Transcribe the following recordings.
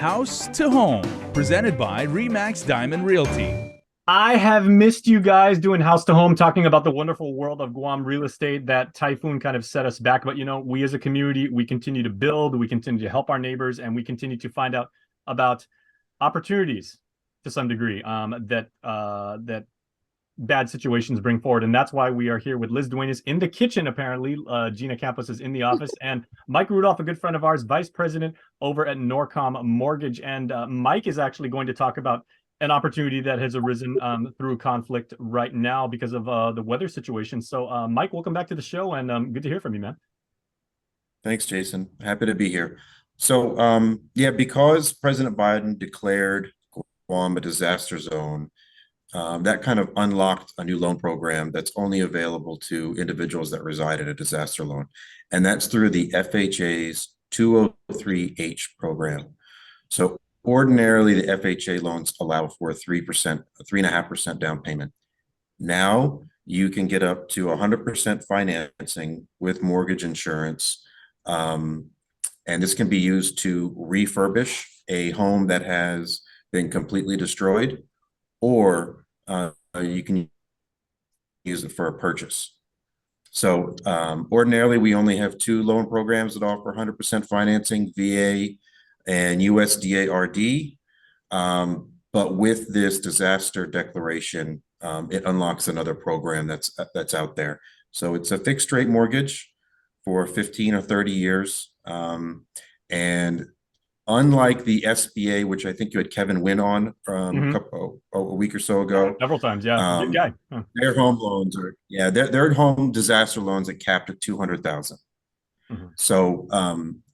House to Home, presented by Remax Diamond Realty. I have missed you guys doing House to Home, talking about the wonderful world of Guam real estate. That typhoon kind of set us back. But, we as a community, we continue to build, we continue to help our neighbors, and we continue to find out about opportunities to some degree that bad situations bring forward. And that's why we are here with Liz Duenas in the kitchen, apparently. Gina Campos is in the office. And Mike Rudolph, a good friend of ours, vice president over at Norcom Mortgage. And Mike is actually going to talk about an opportunity that has arisen through conflict right now because of the weather situation. So, Mike, welcome back to the show, and good to hear from you, man. Thanks, Jason. Happy to be here. So, because President Biden declared Guam a disaster zone, that kind of unlocked a new loan program that's only available to individuals that reside in a disaster loan. And that's through the FHA's 203H program. So ordinarily, the FHA loans allow for a 3.5% down payment. Now you can get up to 100% financing with mortgage insurance. And this can be used to refurbish a home that has been completely destroyed, or you can use it for a purchase. So ordinarily, we only have two loan programs that offer 100% financing, VA and USDA RD. But with this disaster declaration, it unlocks another program that's out there. So it's a fixed rate mortgage for 15 or 30 years. And unlike the SBA, which I think you had Kevin Wynn on a week or so ago. Several times, yeah. Good guy. Huh. Their home loans are, their home disaster loans are capped at 200,000. So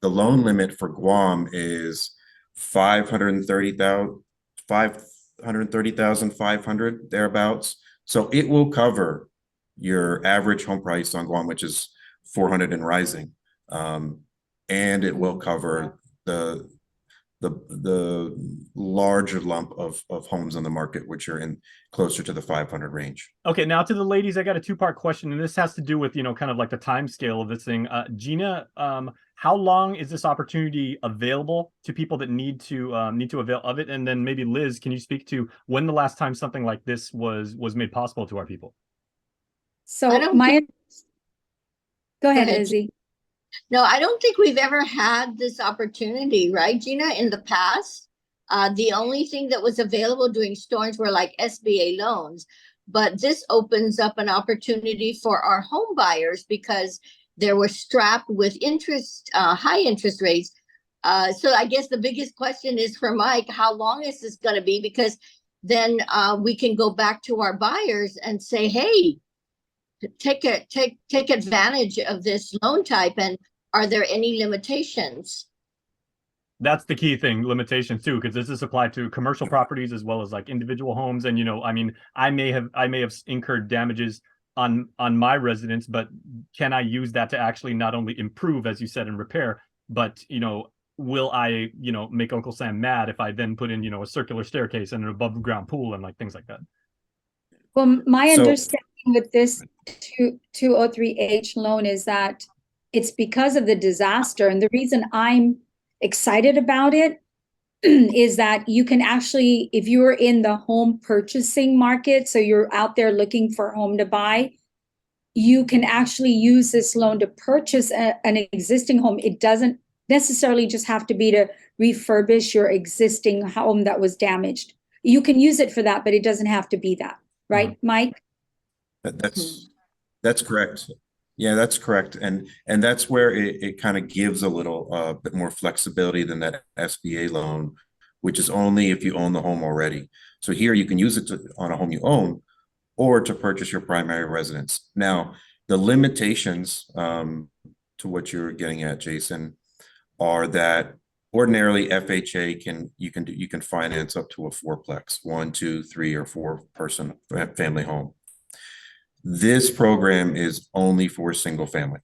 the loan limit for Guam is 530,500 thereabouts. So it will cover your average home price on Guam, which is 400 and rising, and it will cover the larger lump of homes on the market, which are in closer to the 500 range. Okay, now to the ladies, I got a two-part question, and this has to do with, kind of like the time scale of this thing. Gina, how long is this opportunity available to people that need to avail of it? And then maybe Liz, can you speak to when the last time something like this was made possible to our people? So go ahead, Lizzie. No, I don't think we've ever had this opportunity, right, Gina, in the past. The only thing that was available during storms were like SBA loans. But this opens up an opportunity for our home buyers because they were strapped with high interest rates. So I guess the biggest question is for Mike, how long is this going to be? Because then we can go back to our buyers and say, hey, take advantage of this loan type, and are there any limitations? That's the key thing, limitations too, because this is applied to commercial properties as well as like individual homes. And I may have incurred damages on my residence, but can I use that to actually not only improve, as you said, and repair, but will I make Uncle Sam mad if I then put in a circular staircase and an above ground pool and like things like that? Well, my understanding with this 203H loan is that it's because of the disaster. And the reason I'm excited about it is that you can actually, if you're in the home purchasing market, so you're out there looking for a home to buy, you can actually use this loan to purchase an existing home. It doesn't necessarily just have to be to refurbish your existing home that was damaged. You can use it for that, but it doesn't have to be that. Right, Mike? That's correct. Yeah, that's correct. And that's where it kind of gives a little bit more flexibility than that SBA loan, which is only if you own the home already. So here you can use it on a home you own or to purchase your primary residence. Now, the limitations to what you're getting at, Jason, are that ordinarily FHA you can finance up to a fourplex, 1, 2, 3, or 4 person family home. This program is only for single family.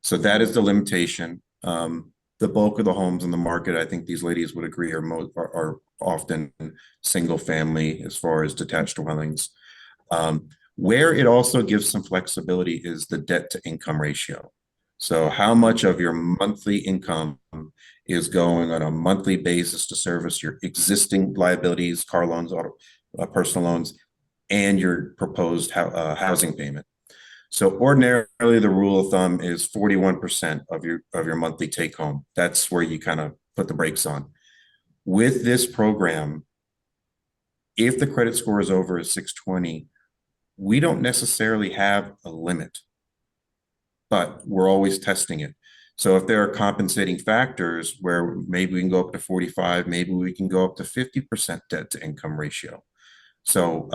So that is the limitation. The bulk of the homes in the market, I think these ladies would agree, are often single family as far as detached dwellings. Where it also gives some flexibility is the debt to income ratio. So how much of your monthly income is going on a monthly basis to service your existing liabilities, car loans, auto, personal loans, and your proposed housing payment. So ordinarily, the rule of thumb is 41% of your monthly take home. That's where you kind of put the brakes on. With this program, if the credit score is over a 620, we don't necessarily have a limit, but we're always testing it. So if there are compensating factors where maybe we can go up to 45, maybe we can go up to 50% debt to income ratio. So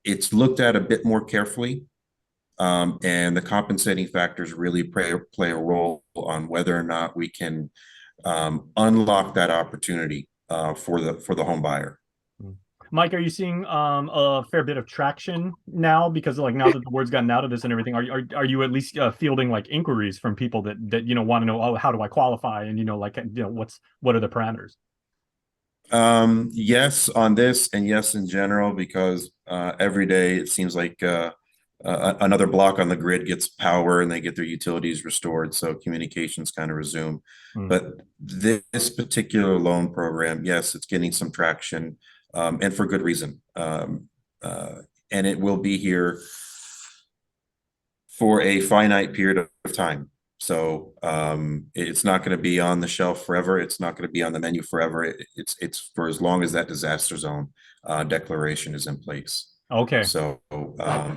it's looked at a bit more carefully. And the compensating factors really play a role on whether or not we can unlock that opportunity for the home buyer. Mike, are you seeing a fair bit of traction now? Because like now that the word's gotten out of this and everything, are you at least fielding like inquiries from people that want to know, oh, how do I qualify, and what are the parameters? Yes on this, and yes in general, because every day it seems like another block on the grid gets power and they get their utilities restored, so communications kind of resume. But this particular loan program, yes, it's getting some traction, and for good reason. And it will be here for a finite period of time. So it's not going to be on the shelf forever. It's not going to be on the menu forever. It's for as long as that disaster zone declaration is in place. Okay. So what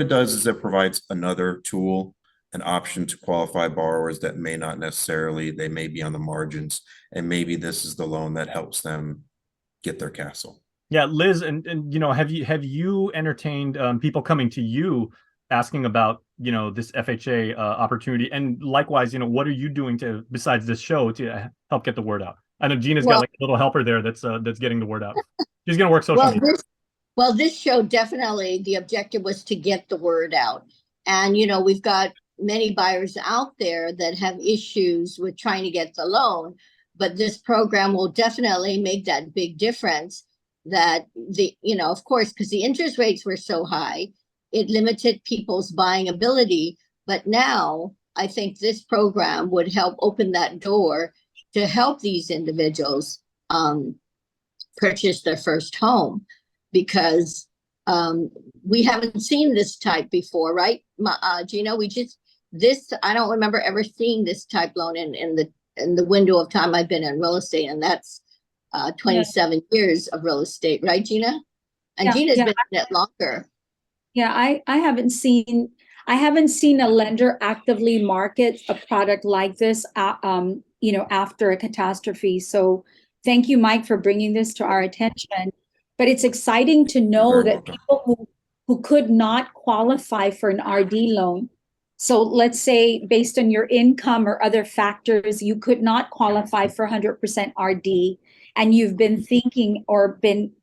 it does is it provides another tool, an option to qualify borrowers that may not necessarily, they may be on the margins, and maybe this is the loan that helps them get their castle. Yeah, Liz, and have you entertained people coming to you asking about this FHA opportunity, and likewise, what are you doing to, besides this show, to help get the word out? I know Gina's got like a little helper there that's getting the word out. She's gonna work social media. This show, definitely the objective was to get the word out, and we've got many buyers out there that have issues with trying to get the loan, but this program will definitely make that big difference. That of course, because the interest rates were so high, it limited people's buying ability. But now I think this program would help open that door to help these individuals purchase their first home, because we haven't seen this type before, right? Gina, I don't remember ever seeing this type loan in the window of time I've been in real estate, and that's 27 years of real estate, right, Gina? And Gina's been in it longer. Yeah, I haven't seen a lender actively market a product like this, after a catastrophe. So thank you, Mike, for bringing this to our attention. But it's exciting to know that people who could not qualify for an RD loan. So let's say based on your income or other factors, you could not qualify for 100% RD, and you've been thinking or been,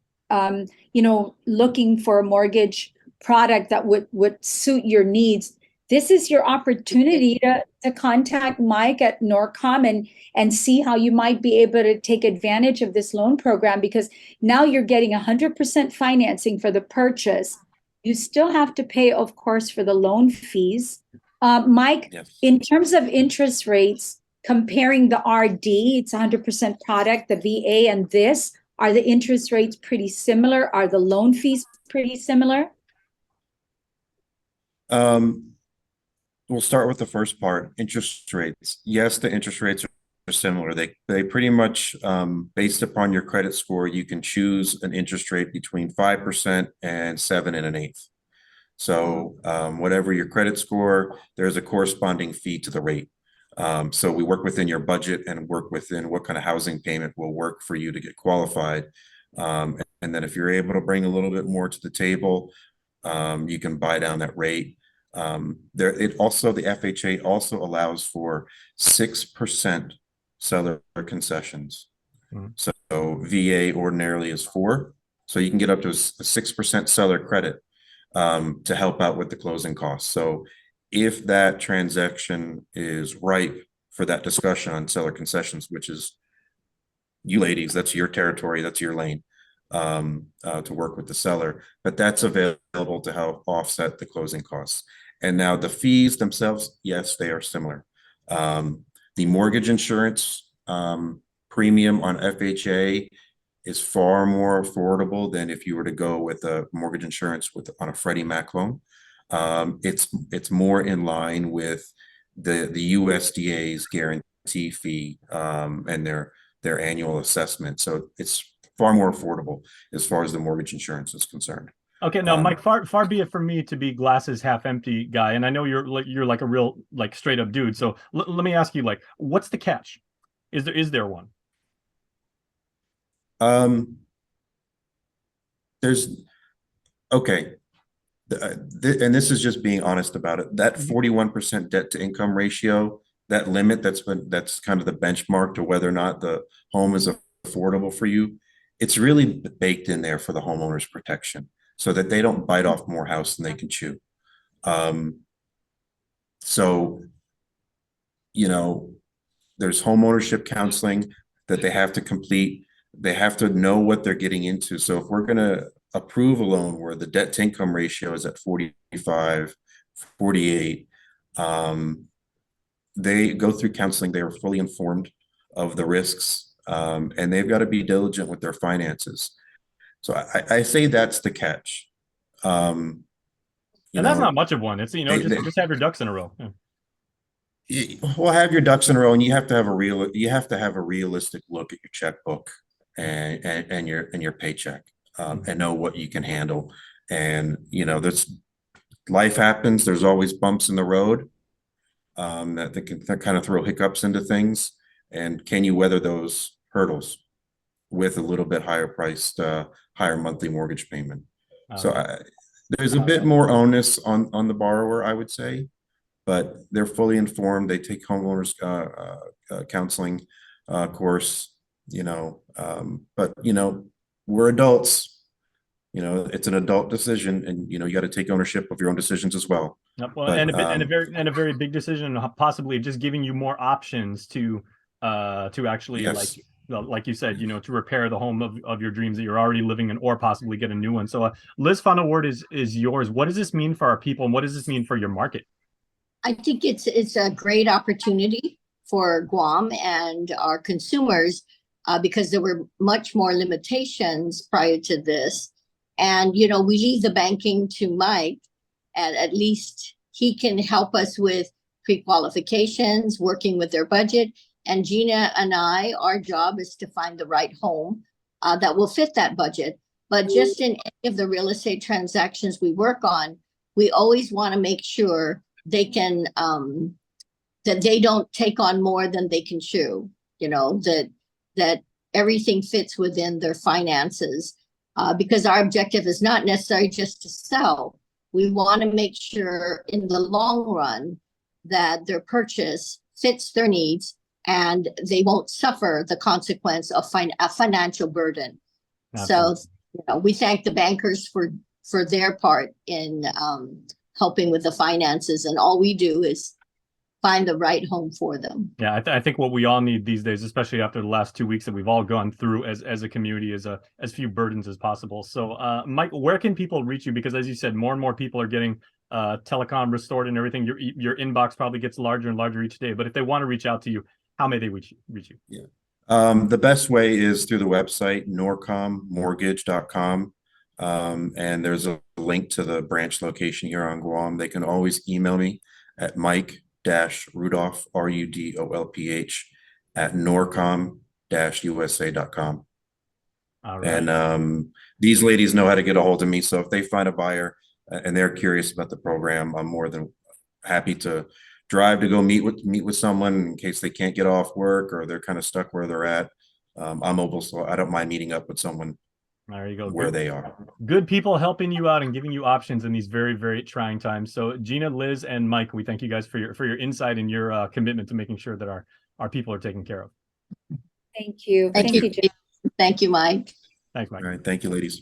looking for a mortgage product that would suit your needs. This is your opportunity to contact Mike at Norcom and see how you might be able to take advantage of this loan program, because now you're getting 100% financing for the purchase. You still have to pay, of course, for the loan fees. Mike, in terms of interest rates, comparing the RD, it's 100% product, the VA, and this, are the interest rates pretty similar? Are the loan fees pretty similar? We'll start with the first part, interest rates. yes, the interest rates are similar. They pretty much, based upon your credit score, you can choose an interest rate between 5% and 7 1/8. So whatever your credit score, there's a corresponding fee to the rate. So we work within your budget and work within what kind of housing payment will work for you to get qualified. And then if you're able to bring a little bit more to the table, you can buy down that rate. The FHA also allows for 6% seller concessions. So VA ordinarily is 4%. So you can get up to a 6% seller credit to help out with the closing costs. So if that transaction is ripe for that discussion on seller concessions, which is you ladies, that's your territory, that's your lane, to work with the seller, but that's available to help offset the closing costs. And now the fees themselves, yes, they are similar. The mortgage insurance premium on FHA is far more affordable than if you were to go with a mortgage insurance on a Freddie Mac loan. It's more in line with the USDA's guarantee fee and their annual assessment. So it's far more affordable as far as the mortgage insurance is concerned. Okay, now Mike, far be it from me to be glasses half empty guy, and I know you're like a real like straight up dude. So let me ask you, like, what's the catch? Is there one? There's okay. And this is just being honest about it. That 41% debt to income ratio, that limit that's kind of the benchmark to whether or not the home is affordable for you. It's really baked in there for the homeowner's protection so that they don't bite off more house than they can chew. So, you know, there's home ownership counseling that they have to complete. They have to know what they're getting into. So if we're going to approve a loan where the debt to income ratio is at 45, 48, they go through counseling. They are fully informed of the risks, and they've got to be diligent with their finances. So I say that's the catch. And that's not much of one. It's, just have your ducks in a row. Yeah. Well, have your ducks in a row, and you have to have a realistic look at your checkbook and your paycheck, and know what you can handle. And there's life happens. There's always bumps in the road that can kind of throw hiccups into things. And can you weather those hurdles with a little bit higher monthly mortgage payment? So there's a bit more onus on the borrower, I would say, but they're fully informed. They take homeowners counseling course, but we're adults. It's an adult decision, and you got to take ownership of your own decisions as well. Well, but, and a very big decision, and possibly just giving you more options to actually, yes, like you said, to repair the home of your dreams that you're already living in, or possibly get a new one. So Liz, final word is yours. What does this mean for our people, and what does this mean for your market? I think it's a great opportunity for Guam and our consumers because there were much more limitations prior to this. And, we leave the banking to Mike, and at least he can help us with pre-qualifications, working with their budget. And Gina and our job is to find the right home that will fit that budget. But just in any of the real estate transactions we work on, we always want to make sure they can, that they don't take on more than they can chew, that everything fits within their finances. Because our objective is not necessarily just to sell. We want to make sure in the long run that their purchase fits their needs and they won't suffer the consequence of a financial burden. Absolutely. So, we thank the bankers for their part in helping with the finances, and all we do is find the right home for them. Yeah, I think what we all need these days, especially after the last 2 weeks that we've all gone through as a community, is as few burdens as possible. So, Mike, where can people reach you? Because as you said, more and more people are getting telecom restored and everything. Your inbox probably gets larger and larger each day. But if they want to reach out to you, how may they reach you? Yeah, the best way is through the website norcommortgage.com, and there's a link to the branch location here on Guam. They can always email me at Mike-Rudolph, RUDOLPH, at norcom-usa.com. All right. And these ladies know how to get a hold of me. So if they find a buyer and they're curious about the program, I'm more than happy to drive to go meet with someone in case they can't get off work or they're kind of stuck where they're at. I'm mobile, so I don't mind meeting up with someone. There you go. Where they are. Good people helping you out and giving you options in these very, very trying times. So Gina, Liz, and Mike, we thank you guys for your insight and your commitment to making sure that our people are taken care of. Thank you. Thank you, Mike. Thanks, Mike. All right. Thank you, ladies.